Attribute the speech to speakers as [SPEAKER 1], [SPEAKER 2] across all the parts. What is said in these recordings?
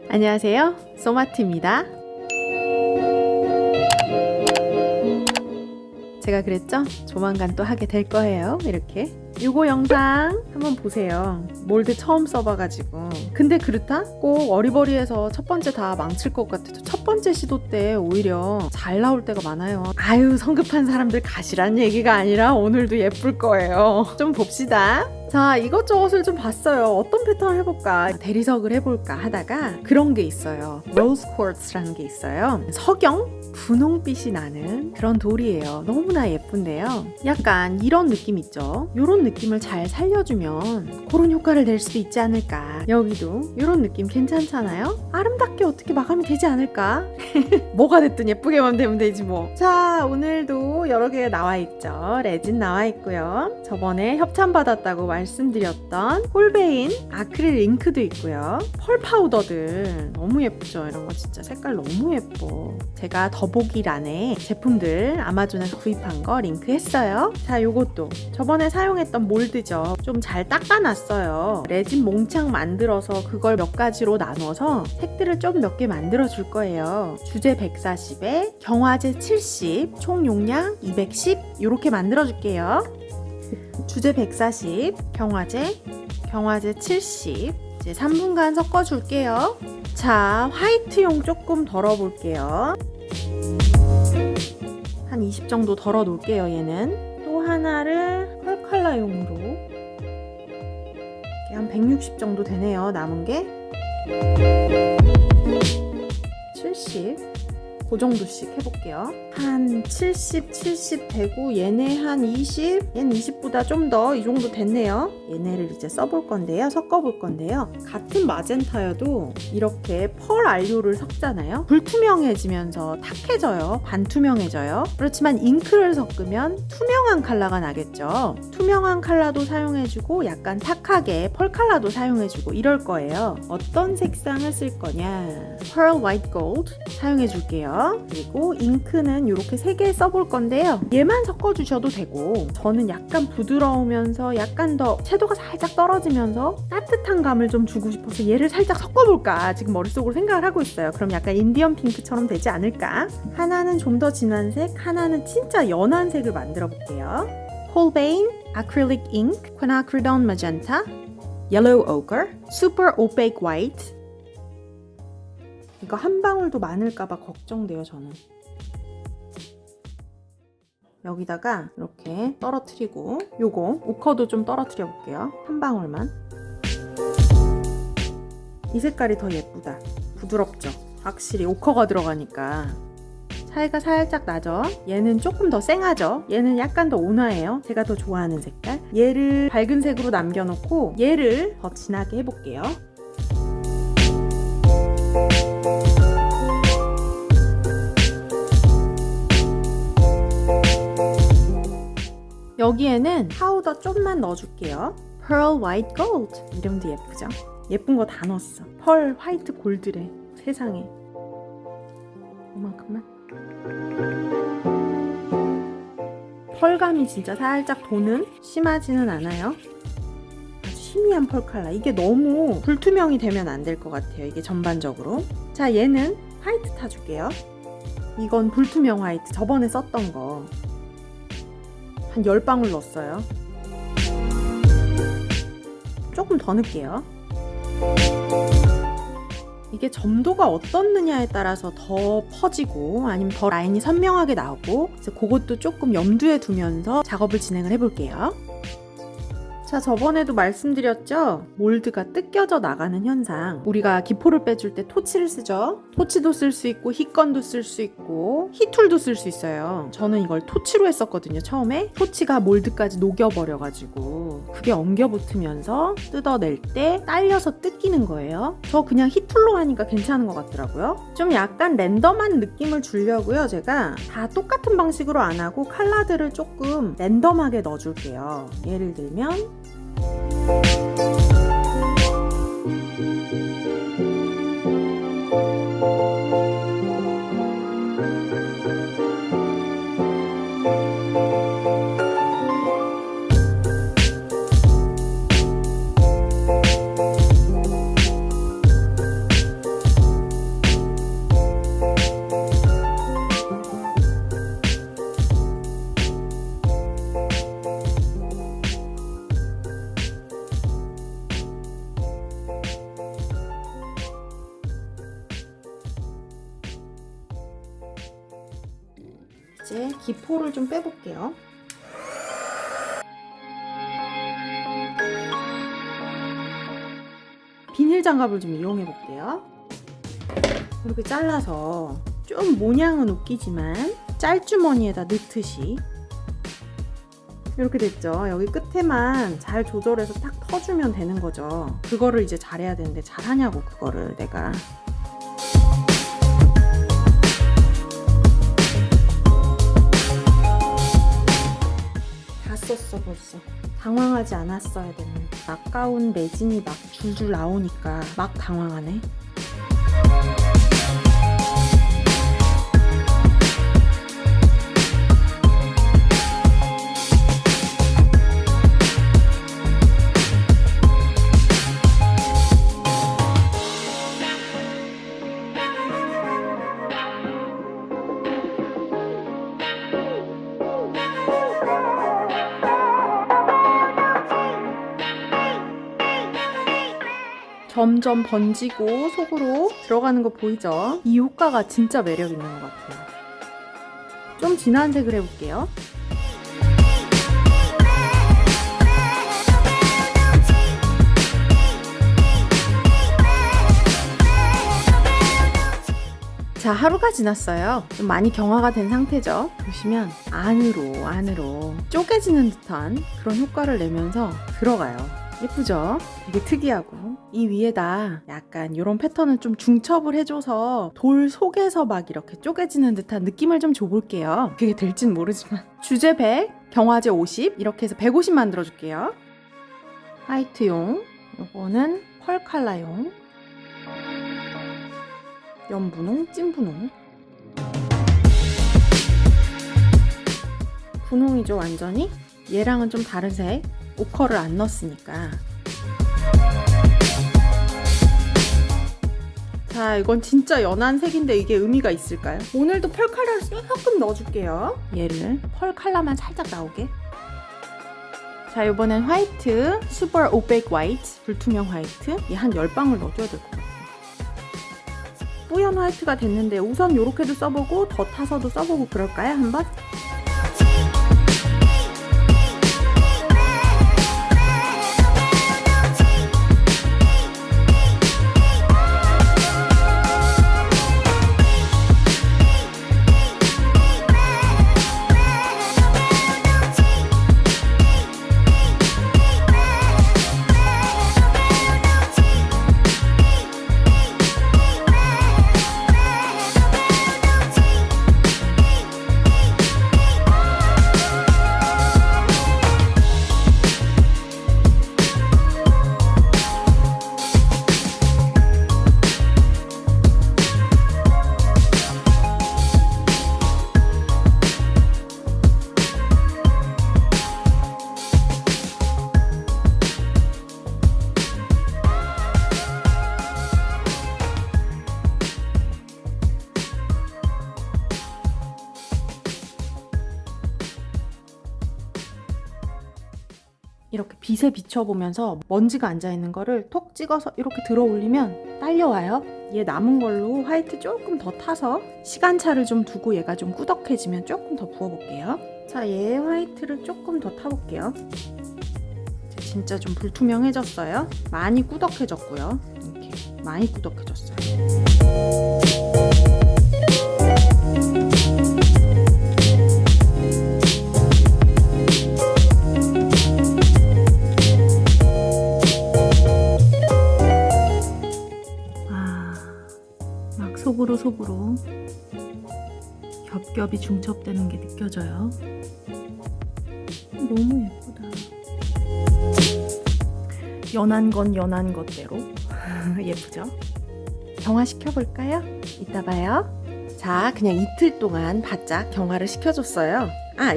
[SPEAKER 1] 안녕하세요, 소마트입니다. 제가 그랬죠? 조만간 또 하게 될 거예요. 이렇게 요거 영상 한번 보세요. 몰드 처음 써봐가지고. 근데 그렇다? 꼭 어리버리해서 첫 번째 다 망칠 것 같아도 첫 번째 시도 때 오히려 잘 나올 때가 많아요. 아유, 성급한 사람들 가시란 얘기가 아니라 오늘도 예쁠 거예요. 좀 봅시다. 자, 이것저것을 좀 봤어요. 어떤 패턴을 해볼까? 대리석을 해볼까 하다가 그런 게 있어요. 로즈 쿼츠라는 게 있어요. 석영? 분홍빛이 나는 그런 돌이에요. 너무나 예쁜데요. 약간 이런 느낌 있죠? 이런 느낌을 잘 살려주면 그런 효과를 낼 수도 있지 않을까. 여기도 이런 느낌 괜찮잖아요? 아름답게 어떻게 마감이 되지 않을까? 뭐가 됐든 예쁘게만 되면 되지 뭐. 자, 오늘도 여러 개 나와 있죠. 레진 나와 있고요. 저번에 협찬받았다고 말씀드렸던 홀베인 아크릴 잉크도 있고요. 펄 파우더들 너무 예쁘죠. 이런 거 진짜 색깔 너무 예뻐. 제가 더보기란에 제품들 아마존에서 구입한 거 링크했어요. 자, 요것도 저번에 사용했던 몰드죠. 좀 잘 닦아놨어요. 레진 몽창 만들어서 그걸 몇 가지로 나눠서 색들을 좀 몇 개 만들어 줄 거예요. 주제 140에 경화제 70, 총 용량 210 이렇게 만들어 줄게요. 주제 140, 경화제 70 이제 3분간 섞어 줄게요. 자, 화이트용 조금 덜어 볼게요. 한 20 정도 덜어 놓을게요. 얘는 또 하나를 펄 컬러용으로 한 160 정도 되네요. 남은 게 70 그 정도씩 해볼게요. 한 70 되고 얘네 한 20, 얘는 20보다 좀 더 이 정도 됐네요. 얘네를 이제 써볼 건데요. 섞어볼 건데요. 같은 마젠타여도 이렇게 펄 알료를 섞잖아요. 불투명해지면서 탁해져요. 반투명해져요. 그렇지만 잉크를 섞으면 투명한 컬러가 나겠죠. 투명한 컬러도 사용해주고 약간 탁하게 펄 컬러도 사용해주고 이럴 거예요. 어떤 색상을 쓸 거냐. Pearl White Gold 사용해줄게요. 그리고 잉크는 이렇게 3개 써볼 건데요. 얘만 섞어주셔도 되고 저는 약간 부드러우면서 약간 더 채도가 살짝 떨어지면서 따뜻한 감을 좀 주고 싶어서 얘를 살짝 섞어볼까 지금 머릿속으로 생각을 하고 있어요. 그럼 약간 인디언 핑크처럼 되지 않을까? 하나는 좀 더 진한 색, 하나는 진짜 연한 색을 만들어 볼게요. 홀베인 Acrylic Ink, Quinacridone Magenta, Yellow Ochre, Super Opaque White. 이거 한 방울도 많을까봐 걱정돼요, 저는. 여기다가 이렇게 떨어뜨리고 요거 오커도 좀 떨어뜨려 볼게요. 한 방울만. 이 색깔이 더 예쁘다. 부드럽죠? 확실히 오커가 들어가니까 차이가 살짝 나죠? 얘는 조금 더 쌩하죠? 얘는 약간 더 온화해요. 제가 더 좋아하는 색깔. 얘를 밝은 색으로 남겨놓고 얘를 더 진하게 해볼게요. 여기에는 파우더 좀만 넣어줄게요. Pearl White Gold 이름도 예쁘죠? 예쁜 거 다 넣었어. 펄 화이트 골드래. 세상에. 이만큼만. 펄감이 진짜 살짝 도는? 심하지는 않아요. 아주 희미한 펄 컬러. 이게 너무 불투명이 되면 안 될 것 같아요. 이게 전반적으로. 자, 얘는 화이트 타줄게요. 이건 불투명 화이트. 저번에 썼던 거. 한 10방울 넣었어요. 조금 더 넣을게요. 이게 점도가 어떻느냐에 따라서 더 퍼지고 아니면 더 라인이 선명하게 나오고 그래서 그것도 조금 염두에 두면서 작업을 진행을 해볼게요. 자, 저번에도 말씀드렸죠? 몰드가 뜯겨져 나가는 현상. 우리가 기포를 빼줄 때 토치를 쓰죠? 토치도 쓸 수 있고 힛건도 쓸 수 있고 힛툴도 쓸 수 있어요. 저는 이걸 토치로 했었거든요, 처음에. 토치가 몰드까지 녹여버려가지고 그게 엉겨붙으면서 뜯어낼 때 딸려서 뜯기는 거예요. 저 그냥 힛툴로 하니까 괜찮은 것 같더라고요. 좀 약간 랜덤한 느낌을 주려고요. 제가 다 똑같은 방식으로 안 하고 컬러들을 조금 랜덤하게 넣어줄게요. 예를 들면 이제 기포를 좀 빼볼게요. 비닐 장갑을 좀 이용해 볼게요. 이렇게 잘라서 좀 모양은 웃기지만 짤주머니에다 넣듯이 이렇게 됐죠. 여기 끝에만 잘 조절해서 딱 터주면 되는 거죠. 그거를 이제 잘해야 되는데 잘하냐고 그거를 내가. 다 썼어 벌써. 당황하지 않았어야 됐는데 아까운 매진이 막 줄줄 나오니까 막 당황하네. 점점 번지고 속으로 들어가는 거 보이죠? 이 효과가 진짜 매력 있는 것 같아요. 좀 진한 색을 해볼게요. 자, 하루가 지났어요. 좀 많이 경화가 된 상태죠. 보시면 안으로 쪼개지는 듯한 그런 효과를 내면서 들어가요. 예쁘죠? 되게 특이하고 이 위에다 약간 이런 패턴을 좀 중첩을 해줘서 돌 속에서 막 이렇게 쪼개지는 듯한 느낌을 좀 줘볼게요. 그게 될진 모르지만 주제 100, 경화제 50 이렇게 해서 150 만들어줄게요. 화이트용, 요거는 펄 컬러용, 연분홍, 찐분홍. 분홍이죠 완전히. 얘랑은 좀 다른 색. 오커를 안 넣었으니까. 자, 이건 진짜 연한 색인데 이게 의미가 있을까요? 오늘도 펄 컬러를 조금 넣어줄게요. 얘를 펄 컬러만 살짝 나오게. 자, 이번엔 화이트, 슈퍼 오백 화이트, 불투명 화이트. 얘 한 10방울 넣어줘야 될 것 같아요. 뿌연 화이트가 됐는데 우선 이렇게도 써보고 더 타서도 써보고 그럴까요? 한번? 이렇게 빛에 비춰보면서 먼지가 앉아있는 거를 톡 찍어서 이렇게 들어 올리면 딸려와요. 얘 남은 걸로 화이트 조금 더 타서 시간차를 좀 두고 얘가 좀 꾸덕해지면 조금 더 부어볼게요. 자, 얘 화이트를 조금 더 타볼게요. 진짜 좀 불투명해졌어요. 많이 꾸덕해졌고요. 이렇게 많이 꾸덕해졌어요. 속으로 겹겹이 중첩되는 게 느껴져요. 너무 예쁘다. 연한 건 연한 것대로 예쁘죠? 경화시켜볼까요? 이따 봐요. 자, 그냥 이틀 동안 바짝 경화를 시켜줬어요.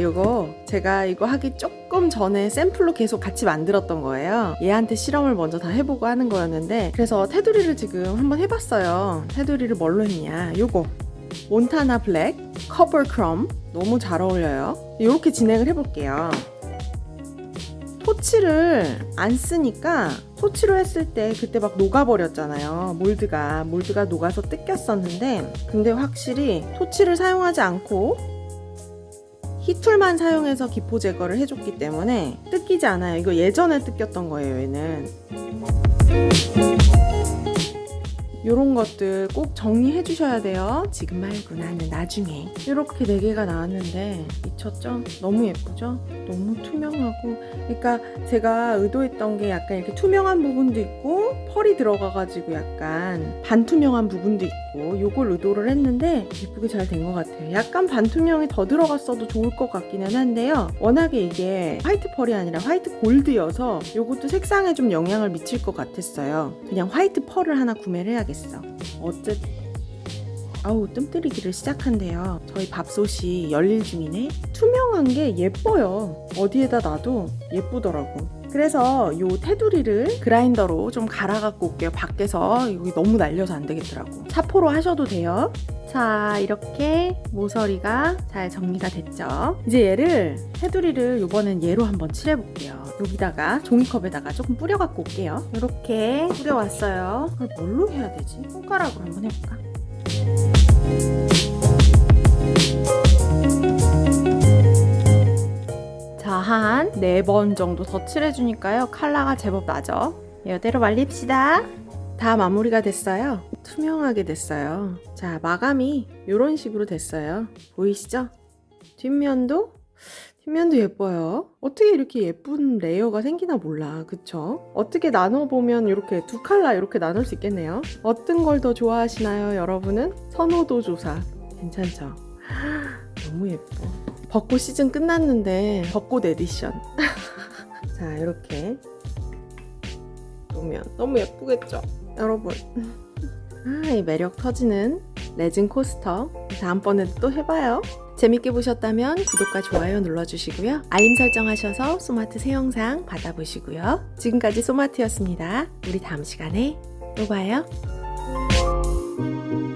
[SPEAKER 1] 요거 제가 이거 하기 조금 전에 샘플로 계속 같이 만들었던 거예요. 얘한테 실험을 먼저 다 해보고 하는 거였는데, 그래서 테두리를 지금 한번 해봤어요. 테두리를 뭘로 했냐, 요거 몬타나 블랙 커버 크롬 너무 잘 어울려요. 이렇게 진행을 해볼게요. 토치를 안 쓰니까 토치로 했을 때 그때 막 녹아버렸잖아요. 몰드가 녹아서 뜯겼었는데, 근데 확실히 토치를 사용하지 않고 히툴만 사용해서 기포 제거를 해줬기 때문에 뜯기지 않아요. 이거 예전에 뜯겼던 거예요, 얘는. 요런 것들 꼭 정리해 주셔야 돼요. 지금 말고 나는 나중에. 이렇게 4개가 나왔는데 미쳤죠? 너무 예쁘죠? 너무 투명하고, 그러니까 제가 의도했던 게 약간 이렇게 투명한 부분도 있고 펄이 들어가가지고 약간 반투명한 부분도 있고, 요걸 의도를 했는데 예쁘게 잘 된 것 같아요. 약간 반투명이 더 들어갔어도 좋을 것 같기는 한데요. 워낙에 이게 화이트 펄이 아니라 화이트 골드여서 요것도 색상에 좀 영향을 미칠 것 같았어요. 그냥 화이트 펄을 하나 구매를 해야겠어요. 어쨌든 아우, 뜸들이기를 시작한대요. 저희 밥솥이 열일 중이네. 투명한 게 예뻐요. 어디에다 놔도 예쁘더라고. 그래서 요 테두리를 그라인더로 좀 갈아갖고 올게요. 밖에서 여기 너무 날려서 안 되겠더라고. 사포로 하셔도 돼요. 자, 이렇게 모서리가 잘 정리가 됐죠. 이제 얘를, 테두리를 이번엔 얘로 한번 칠해볼게요. 여기다가 종이컵에다가 조금 뿌려갖고 올게요. 이렇게 뿌려왔어요. 그걸 뭘로 해야 되지? 손가락으로 한번 해볼까? 자, 한 4번 정도 더 칠해주니까요. 컬러가 제법 나죠? 이대로 말립시다. 다 마무리가 됐어요. 투명하게 됐어요. 자, 마감이 이런 식으로 됐어요. 보이시죠? 뒷면도 예뻐요. 어떻게 이렇게 예쁜 레이어가 생기나 몰라. 그쵸? 어떻게 나눠보면 이렇게 2컬러 이렇게 나눌 수 있겠네요. 어떤 걸 더 좋아하시나요, 여러분은? 선호도 조사. 괜찮죠? 너무 예뻐. 벚꽃 시즌 끝났는데 벚꽃 에디션. 자, 이렇게 보면 너무 예쁘겠죠? 여러분. 이 매력 터지는 레진 코스터. 다음번에도 또 해봐요. 재밌게 보셨다면 구독과 좋아요 눌러주시고요. 알림 설정하셔서 소마트 새 영상 받아보시고요. 지금까지 소마트였습니다. 우리 다음 시간에 또 봐요.